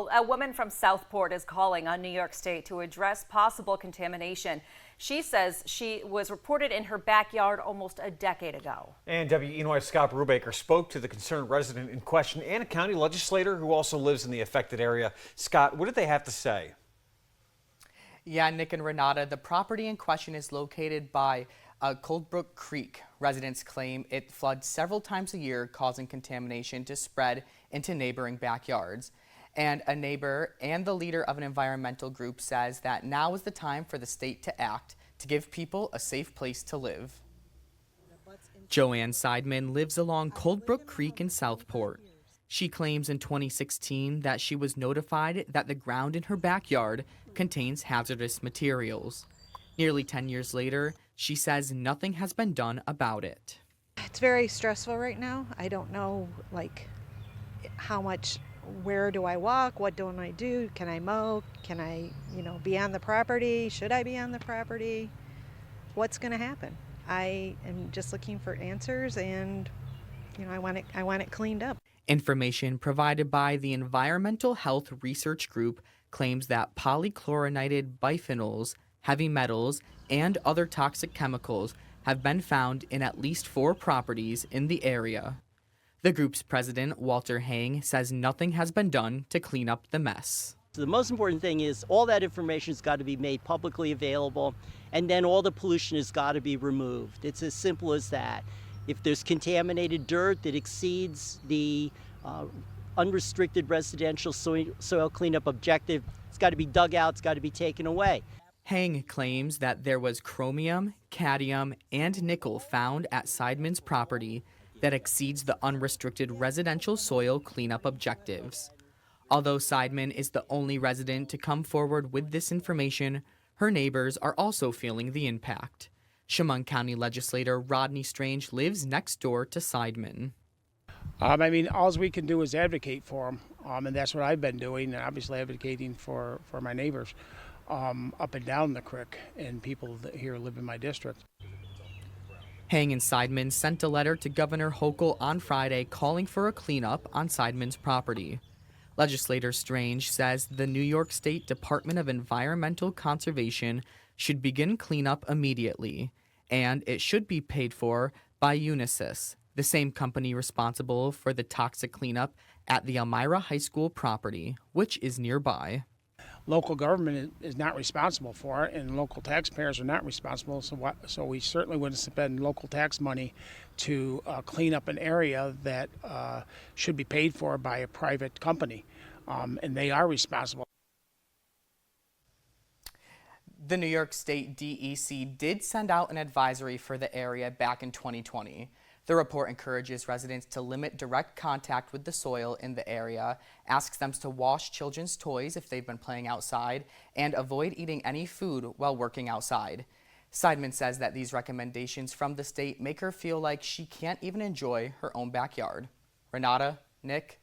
A woman from Southport is calling on New York State to address possible contamination. She says she was reported in her backyard almost a decade ago. And WENY's Scott Brubaker spoke to the concerned resident in question and a county legislator who also lives in the affected area. Scott, what did they have to say? Yeah, Nick and Renata, the property in question is located by Coldbrook Creek. Residents claim it floods several times a year, causing contamination to spread into neighboring backyards. And a neighbor and the leader of an environmental group says that now is the time for the state to act to give people a safe place to live. Joanne Seidman lives along Coldbrook Creek in Southport. She claims in 2016 that she was notified that the ground in her backyard contains hazardous materials. Nearly 10 years later, she says nothing has been done about it. It's very stressful right now. I don't know, how much. Where do I walk? What don't I do? Can I mow? Can I, be on the property? Should I be on the property? What's going to happen? I am just looking for answers, and I want it cleaned up. Information provided by the Environmental Health Research Group claims that polychlorinated biphenyls, heavy metals, and other toxic chemicals have been found in at least 4 properties in the area. The group's president, Walter Hang, says nothing has been done to clean up the mess. The most important thing is all that information has got to be made publicly available, and then all the pollution has got to be removed. It's as simple as that. If there's contaminated dirt that exceeds the unrestricted residential soil cleanup objective, it's got to be dug out, it's got to be taken away. Hang claims that there was chromium, cadmium, and nickel found at Seidman's property that exceeds the unrestricted residential soil cleanup objectives. Although Seidman is the only resident to come forward with this information, her neighbors are also feeling the impact. Chemung County legislator Rodney Strange lives next door to Seidman. All we can do is advocate for them, and that's what I've been doing, and obviously advocating for my neighbors up and down the creek and people that here live in my district. Hang and Seidman sent a letter to Governor Hochul on Friday calling for a cleanup on Seidman's property. Legislator Strange says the New York State Department of Environmental Conservation should begin cleanup immediately, and it should be paid for by Unisys, the same company responsible for the toxic cleanup at the Elmira High School property, which is nearby. Local government is not responsible for it, and local taxpayers are not responsible, so we certainly wouldn't spend local tax money to clean up an area that should be paid for by a private company, and they are responsible. The New York State DEC did send out an advisory for the area back in 2020. The report encourages residents to limit direct contact with the soil in the area, asks them to wash children's toys if they've been playing outside, and avoid eating any food while working outside. Seidman says that these recommendations from the state make her feel like she can't even enjoy her own backyard. Renata, Nick.